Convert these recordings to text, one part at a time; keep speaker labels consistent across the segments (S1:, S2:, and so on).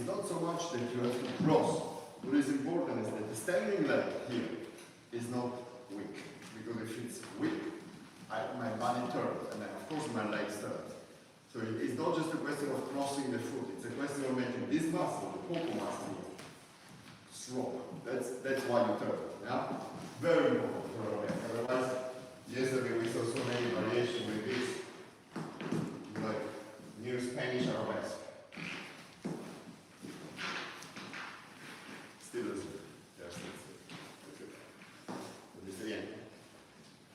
S1: is not so much that you have to cross. What is important is that the standing leg here is not weak. Because if it's weak, my body turns, and then of course my legs turn. So it's not just a question of crossing the foot, it's a question of making this muscle, the popo muscle, strong. That's why you turn. Yeah? Very important for our legs. Otherwise, yesterday we saw so many variations with this, like new Spanish arabesque. Still is good. Yes, that's it. Okay. Lo dice bien.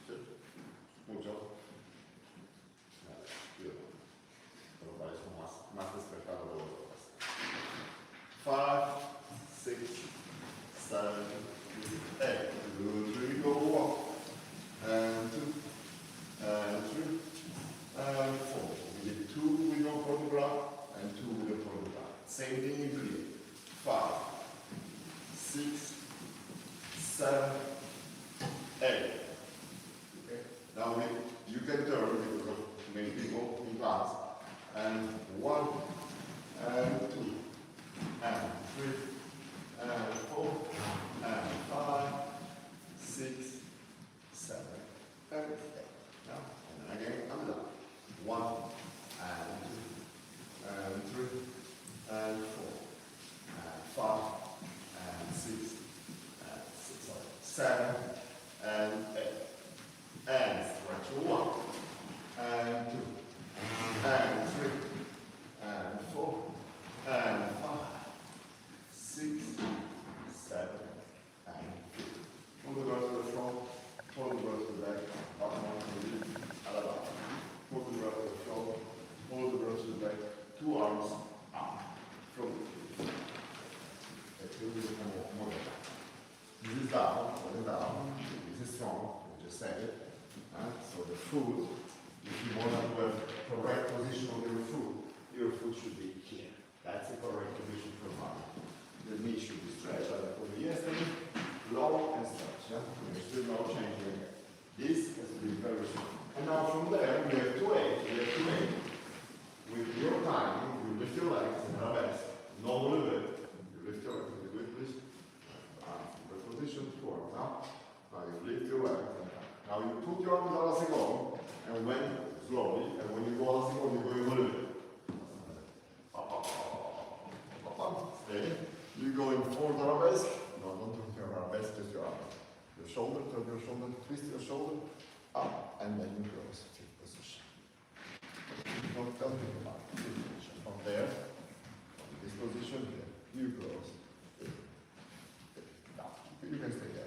S1: Sí. Mucho. Vale, bien. Pero parece más despertado de los otros. 5, 6, 7, 8. 2, 3, go 1. And 2. And 3. And 4. We did 2 with no photograph and 2 with a photograph. Same thing in 3. 5, 6, 7, 8. Okay. Now you can turn because of many people in class. And 1, and 2, and 3, and 4, and 5, 6, 7, and 8. Now, and then again, I'm done. 1, and 2, and 3, and 4, and 5, and 6, and 7, and 8. And stretch 1, and 2, and 3, and 4, and 5, 6, 7, and 8. Pull the girl to the front, pull the girl to the back, bottom one to the left, at the back. Pull the girl to the front, pull the girl to the back, 2 arms up, from the feet. This is down, this is strong, we just said it. So the foot, if you want to have correct position of your foot should be here. That's the correct position for body. The knee should be stretched, like I told you yesterday, low and stretch. Yeah? There's still no change here. This has to be very strong. And now from there, we have 2 8. With your timing, you lift your legs in arabesque. Normally with you lift your legs. Please. The position forward. Now you lift your legs. Now you put your arms alla seconda, and when slowly, and when you go alla seconda, you go in a little bit. Steady. You go in forward arabesque. No, don't turn your arabesque, just your arm. Your shoulder, turn your shoulder, twist your shoulder, up, and then you close. Fifth position. Don't think about it. Fifth position. From there, from this position here, you close. You can stay there.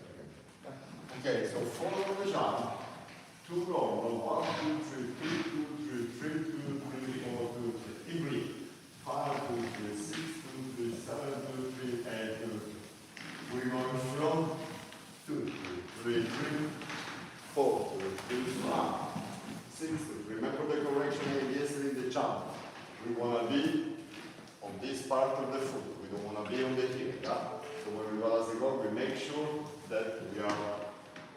S1: Okay, so follow the jump. 2 normal. 1, 2, 3, 3, 2, 3, 2, 3, 4, 2, 3. In breathe. 5, 2, 3, 6, 2, 3, 7, 2, 3, 8, 2, 3. We're going from 2, 3, 3, 4, 2, 3, 5, 6, 2. Remember the correction yesterday, the jump. We want to be on this part of the foot. We don't want to be on the heel. Yeah? So when we go as a go, we make sure that we are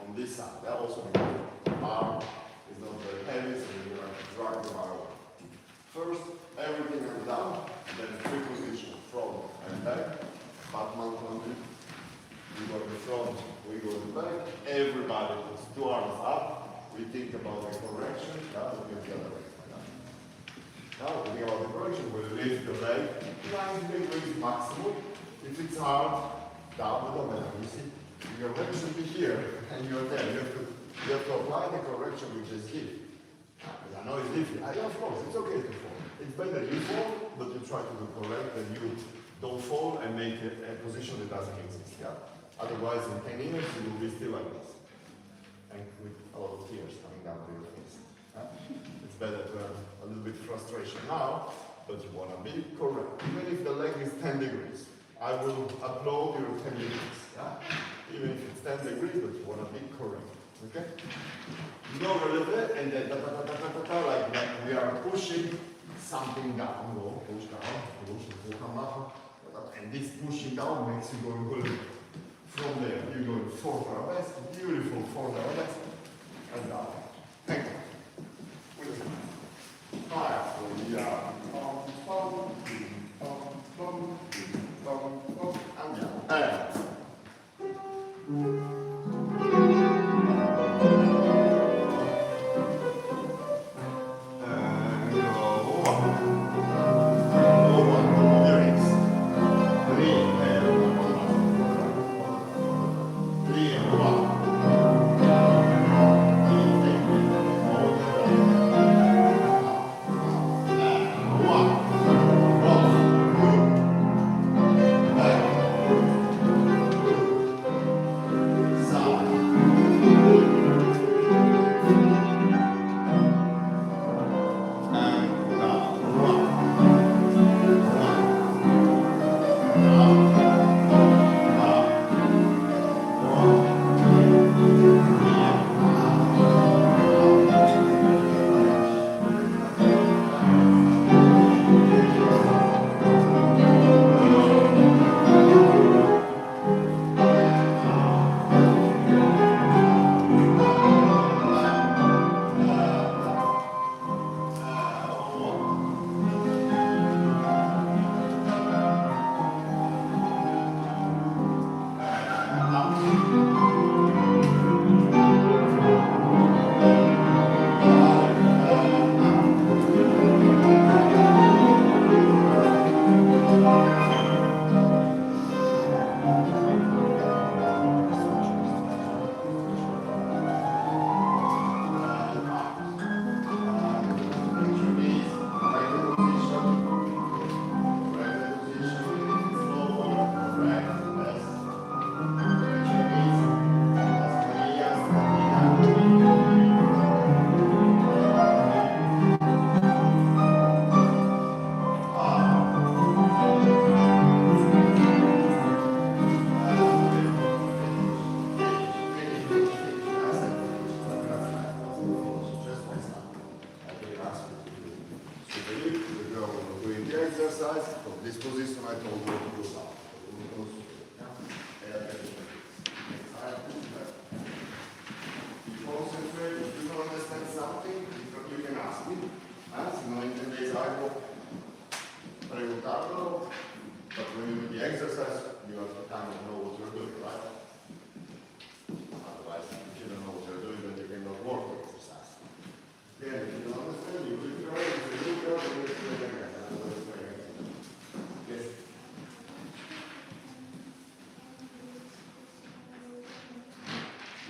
S1: on this side. That also means the bar is not very heavy, so you have to drag the bar away. First, everything and down, then 3 positions, front and back. Batman country. We go in the front, we go in the back. Everybody puts 2 arms up. We think about the correction. Now we get the other way. Now we think about the correction. We lift the leg 90 degrees maximum. If it's hard, down with the leg. You see, your leg should be here, and you're there. You have to apply the correction we just give. I know it's difficult. Of course, it's okay to fall. It's better you fall, but you try to do correct, and you don't fall and make a position that doesn't exist. Yeah? Otherwise, in 10 years, you will be still like this, and with a lot of tears coming down to your face. Yeah? It's better to have a little bit frustration now, but you want to be correct. Even if the leg is 10 degrees. I will applaud your 10 degrees, yeah? Even if it's 10 degrees, but you want to be correct, okay? No releve, and then like that. We are pushing something down, go, push down, push, come up, and this pushing down makes you go good. From there, you go in 4th arabesque, beautiful 4th arabesque, and down. Thank you. 5, so we are, exercise. From this position, I told you to go down. Concentrate. If you don't understand something, you can ask me. Se non intendete algo, preguntarlo. But when you do the exercise, you have to kind of know what you're doing, right? Otherwise, if you don't know what you're doing, then you cannot work the exercise. Again, if you don't understand, you will go, if you go, then you will play again. Yes.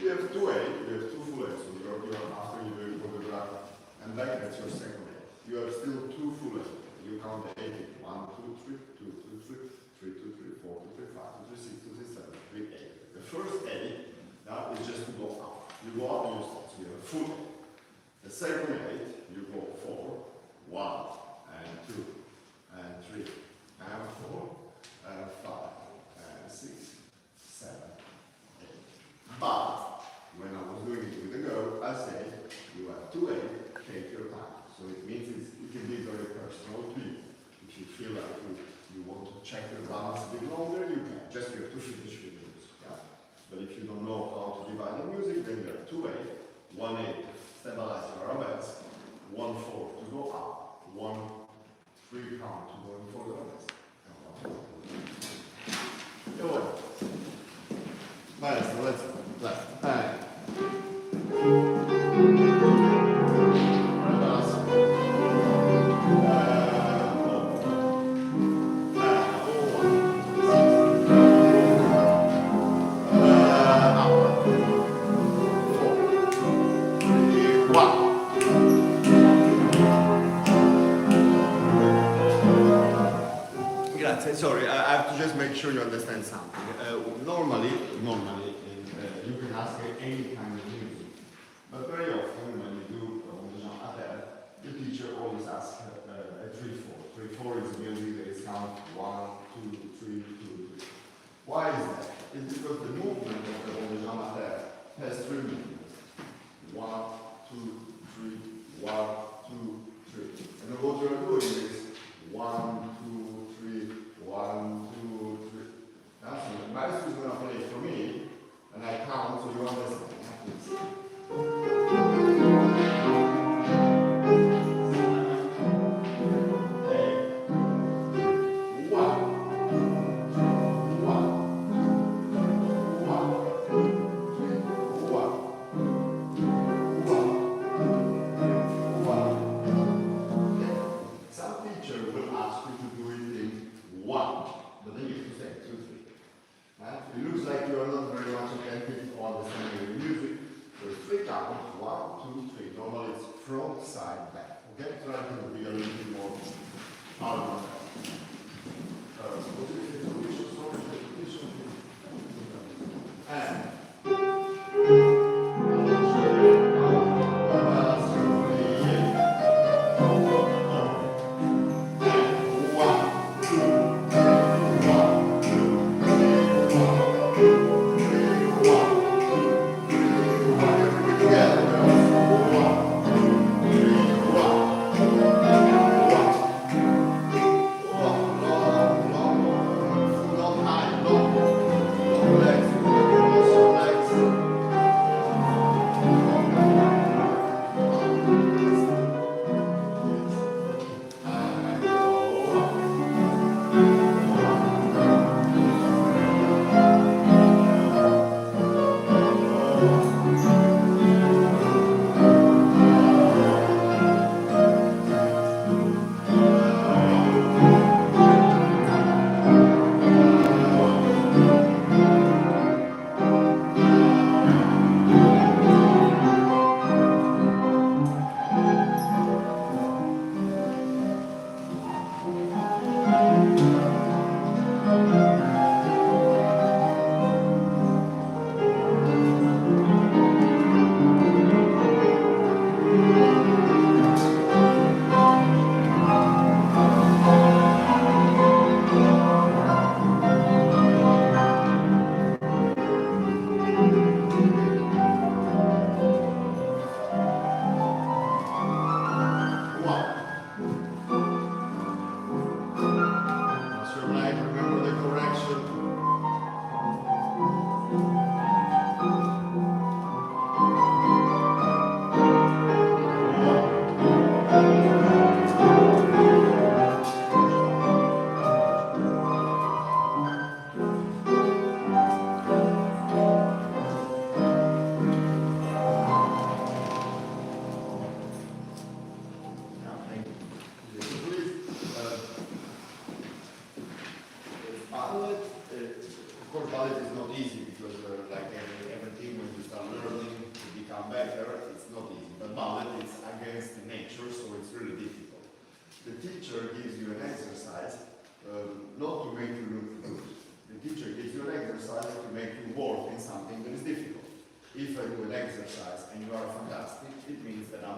S1: You have two A, you have two full A's, so you're after you do photograph, and like that's your second A. You have still two full A's. You count the 8, 1, 2, 3, 2, 2, 3, 3, 2, 3, 4, 2, 3, 5, 2, 3, 6, 2, 3, 7, 3, 8. The first A, now is just to go up. You go up and you stop, so you have a full A. The second 8, you go 4, 1, and 2, and 3, and 4, and 5, and 6, 7, 8. But, when I was doing it with the girl, I said, you have 2A, take your time. So it means it can be very personal to you. If you feel like you want to check your balance a bit longer, you can. Just you have to finish with the music. Yeah? But if you don't know how to divide the music, then you have 2A, 1A to stabilize your arabesque, 1, 4 to go up, 1, 3 count to go in for the arabesque. You're welcome. Maestro, let's go. Sorry, I have to just make sure you understand something. Normally, you can ask any kind of music, but very often when you do the teacher always asks a 3/4. 3/4 is music that is count 1, 2, 3, 2, 3. Why is that? It's because the movement of the Jean Mater has 3 movements. 1, 2, 3, 1, 2, 3. And what you're doing is 1, 2, 3. 1, 2, 3. Now, so the maestro is going to play for me, and I count so you understand.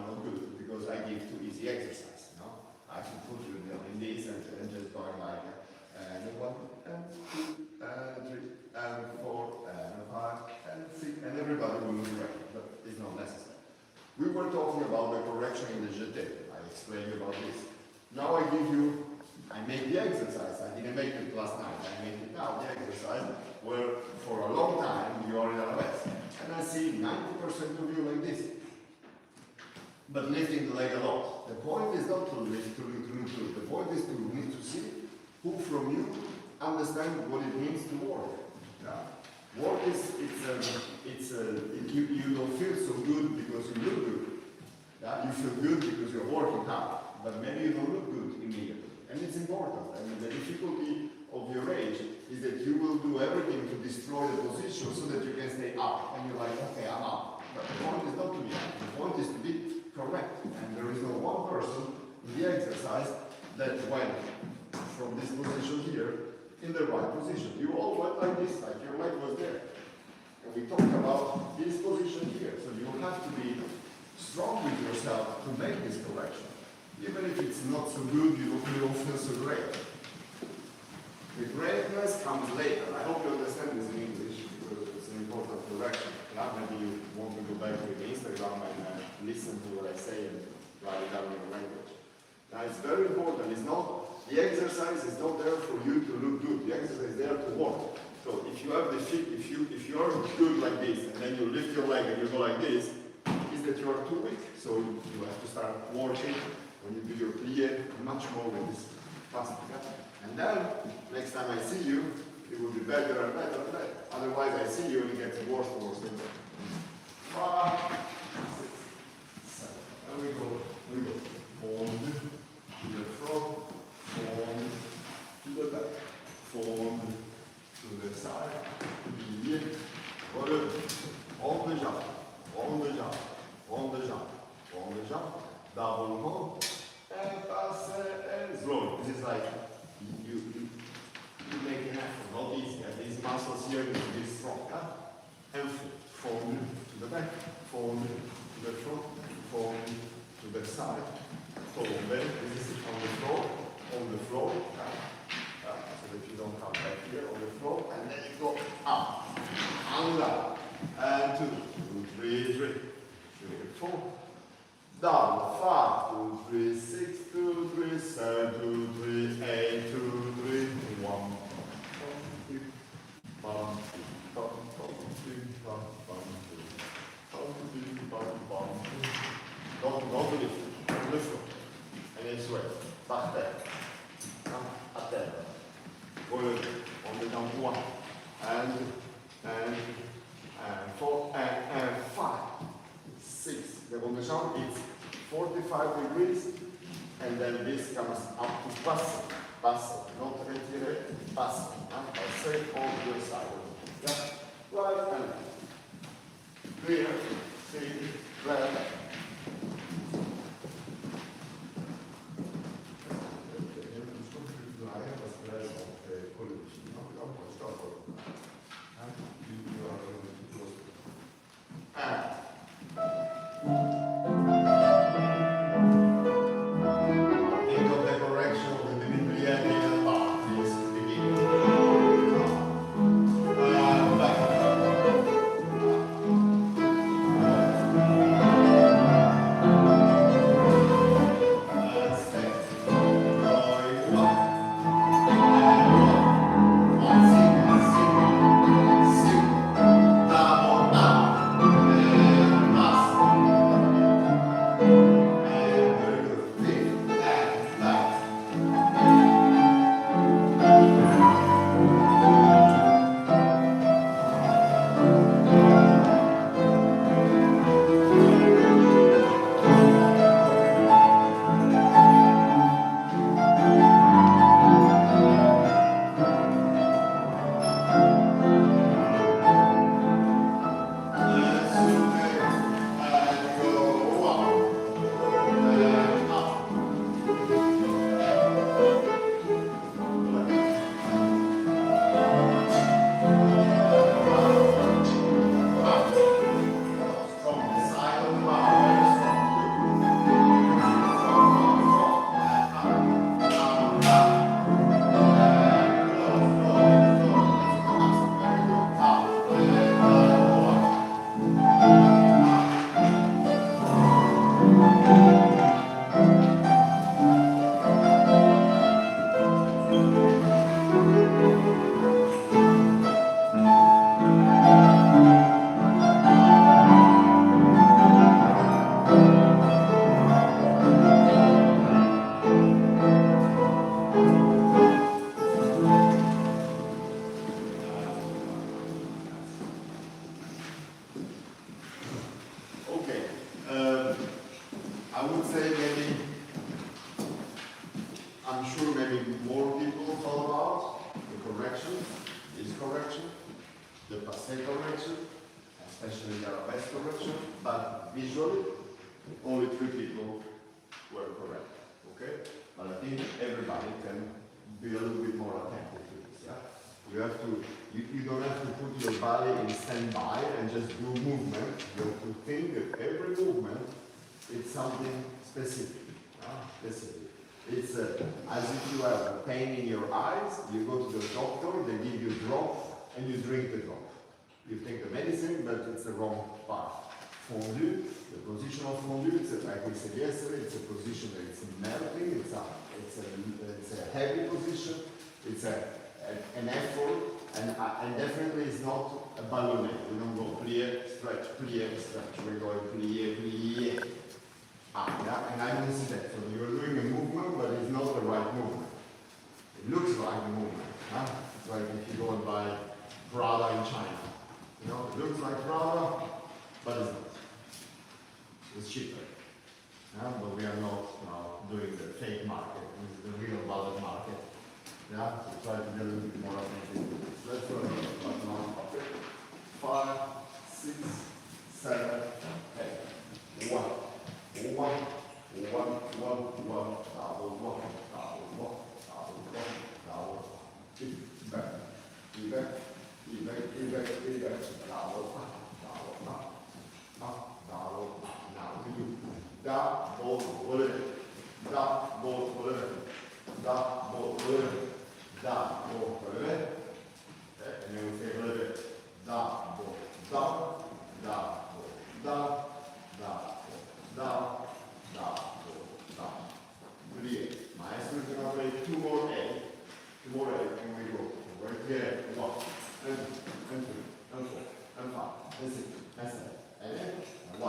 S1: not good because I give too easy exercise. No, I should put you in this and just going like and 1 and 2 and 3 and 4 and 5 and 6 and everybody will do right, but it's not necessary. We were talking about the correction in the YGP. I explained you about this. Now I give you. I made the exercise. I didn't make it last night. I made it now. The exercise where for a long time you are in arabesque. And I see 90% of you like this. But lifting the leg a lot. The point is not to lift, to. The point is to need to see who from you understand what it means to work. Yeah. Work is, you don't feel so good because you look good. Yeah? You feel good because you're working hard. But maybe you don't look good immediately. And it's important. I mean, the difficulty of your age is that you will do everything to destroy the position so that you can stay up. And you're like, okay, I'm up. But the point is not to be up. The point is to be correct. And there is no one person in the exercise that went from this position here in the right position. You all went like this, like your leg was there. And we talked about this position here. So you have to be strong with yourself to make this correction. Even if it's not so good, you don't feel so great. The greatness comes later. I hope you understand this in English because it's an important correction. Yeah? Maybe you want to go back to Instagram and listen to what I say and write it down in your language. Now it's very important. It's not, the exercise is not there for you to look good. The exercise is there to work. So if you have the feet, if you are good like this and then you lift your leg and you go like this, is that you are too weak. So you have to start working. When you do your plie, much more with this fast. And then, next time I see you, it will be better and better and better. Otherwise, I see you and it gets worse and worse. 5, 6, 7. And we go. Forward to the front, forward to the back, forward to the side, plie, volley, on the jump, on the jump, on the jump, on the jump. Double hold, and pass and slow. This is like you make an effort, not easy. And these muscles here need to be strong. And forward to the back, forward to the front, forward to the side, forward. This is on the floor. So that you don't come back here on the floor, and then you go up, and down, and 2, 3, 3, 4. Down, 5, 2, 3, 6, 2, 3, 7, 2, 3, 8, 2, 3, 1. Don't lift, lift up. And it's way. Back there. A terra. Voglio on the down 1. And 4, and 5. 6. The on the jump is 45 degrees, and then this comes up to pass, not retiré, pass. Pass on the side. Yeah? Right and left. Clear, see, left. Okay, I would say maybe, I'm sure maybe more people thought about the correction, this correction, the passé correction, especially the arabesque correction, but visually, only 3 people were correct, okay? But I think everybody can be a little bit more attentive to this, yeah? You have to, you don't have to put your body in standby and just do movement. You have to think that every movement is something specific, specific. It's as if you have a pain in your eyes, you go to the doctor, they give you a drop, and you drink the drop. You take the medicine, but it's the wrong part. Fondue, the position of fondue, it's like we said yesterday, it's a position that it's melting, it's a heavy position, it's an effort, and definitely it's not a ballet. We don't go plié, stretch, we're going plié, plié. Yeah? And I don't see that. So you're doing a movement, but it's not the right movement. It looks like a movement. Huh? It's like if you go and buy Prada in China. You know, it looks like Prada, but it's not. It's cheaper. Yeah? But we are not now doing the fake market. This is the real ballet market. Yeah, so try to get a little bit more attention. Let's go now. 5, 6, 7, 8. 1, 1, 1, 1, 1, double 1, double 1, double 1, double 2, back, back, double up, double up, up, double up. Now we do double, double, double, and then we say a little bit double, double, double, double, double, double. Plié. Maestro is going to play 2 more A, and we go. Right here, 1, and 2, and 3, and 4, and 5, and 6, and 7, and 8, and 1,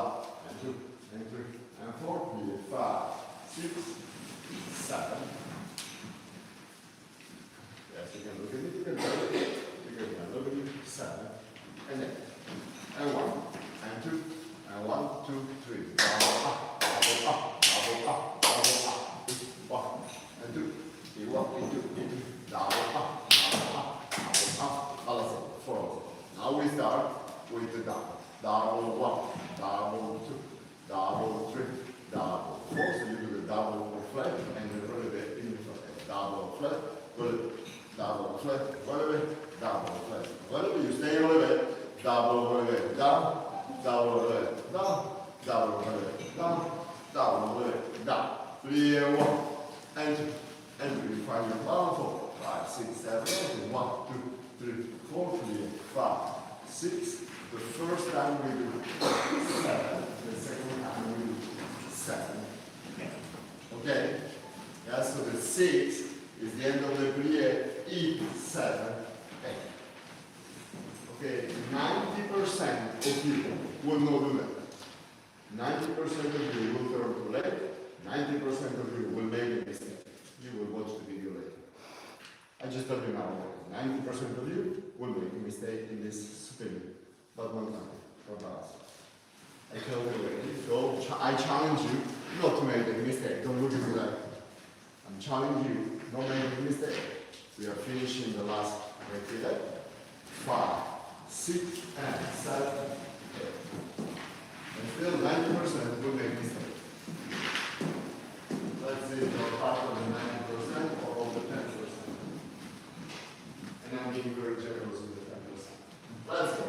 S1: and 2, and 3, and 4, plié, 5, 6, 7. Yes, you can look at it, you can look at it, 7, and 8, and 1, and 2, and 1, 2, 3, double up, double up, double up, double up, 1, and 2, 1, and 2, double up, double up, double up, 4. Now we start with the double. Double 1, double 2, double 3, double 4. So you do the double flat and then roll it in the front. Double flat, roll it. Double flat, roll it, double flat, roll it. You stay a little bit. Double roll it down, double roll it down, double roll it down, double roll it down. 3, 1, and 2, and 3. Find your down 4, 5, 6, 7, 8. 1, 2, 3, 4, 3, 5, 6. The first time we do 7. The second time we do 7. Okay? Yeah, so the 6 is the end of the plié, E7, 8. Okay, 90% of you will not do that. 90% of you will turn to left, 90% of you will make a mistake. You will watch the video later. I just told you now, 90% of you will make a mistake in this spin, but not 90, for us. I tell you already, so I challenge you not to make a mistake. Don't look at me like I'm challenging you, not make a mistake. We are finishing the last repeat. 5, 6, and 7, 8. And still 90% will make mistakes. Let's see if you're part of the 90% or of the 10%. And I'm being very generous with the 10%. Let's go.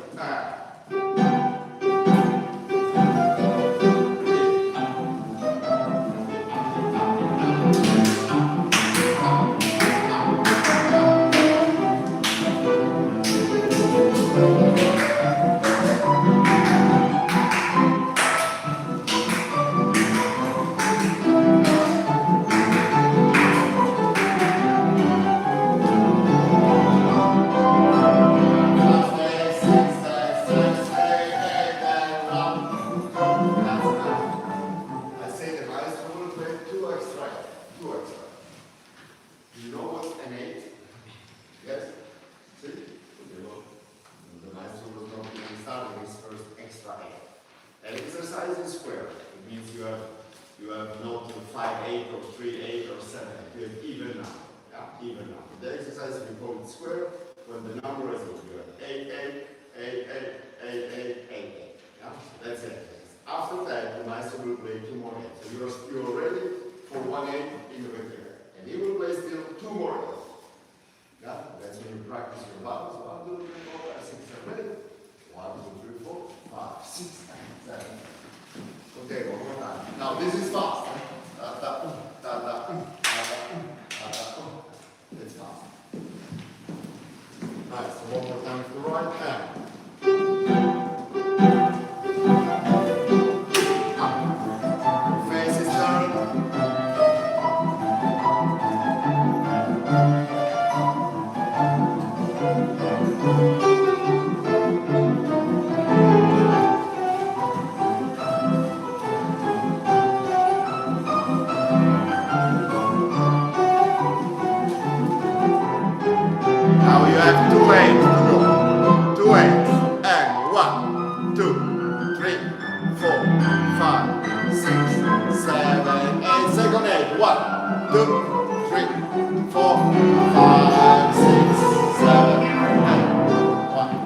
S1: 5-8 or 3-8 or 7-8. You have even number. Yeah, even number. The exercise we call it square when the number is equal. You have 8-8, 8-8, 8-8, 8-8. Yeah, that's it. After that, the maestro will play 2 more 8. So you're ready for 1-8 in the vector. And he will play still 2 more 8. Yeah, that's when you practice your buttons. 1, 2, 3, 4, 5, 6, 7, 8. 1, 2, 3, 4, 5, 6, 7. Okay, one more time. Now this is fast. It's fast. Nice. So one more time with the right hand. Face is turned. Now you have 2 8 to go. 2 8 and 1, 2, 3, 4, 5, 6, 7, 8. Second 8. 1, 2, 3, 4, 5, 6, 7, 8. 1.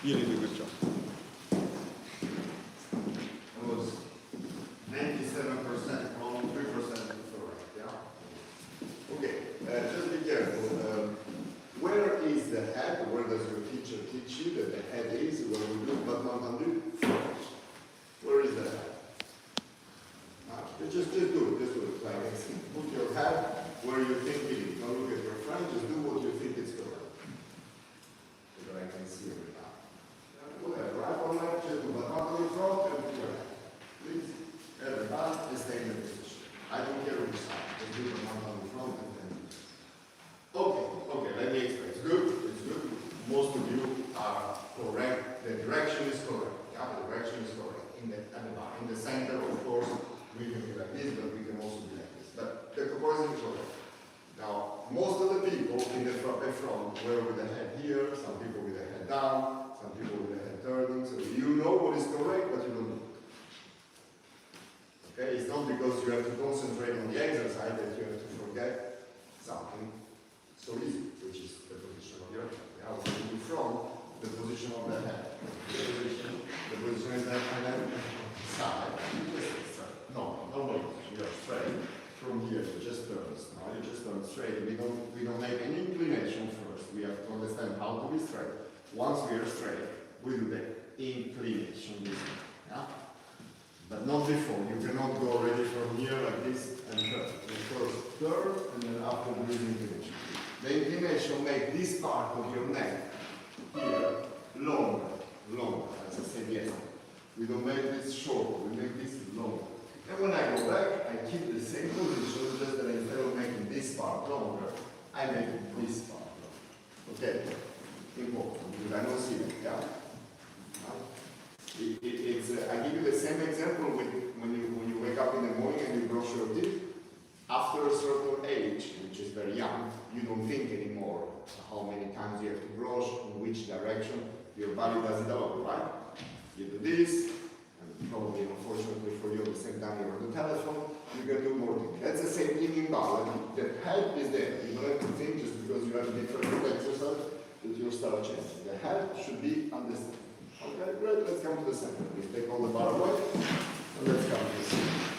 S1: You did a good job. It was 97%, only 3% correct, yeah? Okay, just be careful. Where is the head? Where does your teacher teach you that the head is? Where we do, but not undo? Where is the head? Just do it like this. Put your head where you think it is. Don't look at your friend, just do what you think is correct. So that I can see it now. Whatever, right or left, just do but not in front and put your head. Please, everybody, and stay in the position. I don't care which side, just do but not on the front and then. Okay, let me explain. It's good. Most of you are correct. The direction is correct. Yeah, the direction is correct. In the center, of course, we can be like this, but we can also be like this. But the comparison is correct. Now, most of the people in the front were with the head here, some people with the head down, some people with the head turning. So you know what is correct, but you don't know. Okay, it's not because you have to concentrate on the exercise that you have to forget something so easy, which is the position of your head. Yeah, when you do from the position of the head, the position is that and then side. No, you are straight. From here, you just turn. Now you just turn straight. We don't make any inclination first. We have to understand how to be straight. Once we are straight, we do the inclination. Yeah? But not before. You cannot go already from here like this and turn. You first turn and then after do the inclination. The inclination makes this part of your neck here longer. As I said yesterday. We don't make this short, we make this longer. And when I go back, I keep the same position, just that instead of making this part longer, I make this part longer. Okay? Important, because I don't see it, yeah? I give you the same example with when you wake up in the morning and you brush your teeth. After a certain age, which is very young, you don't think anymore how many times you have to brush, in which direction. Your body does it alone, right? You do this, and probably, unfortunately for you, at the same time you're on the telephone, you can do more things. That's the same thing in ballet. The head is there. You don't have to think just because you have different exercise that you start changing. The head should be understood. Okay, great. Let's come to the center. We take all the bar away, and let's come to the center.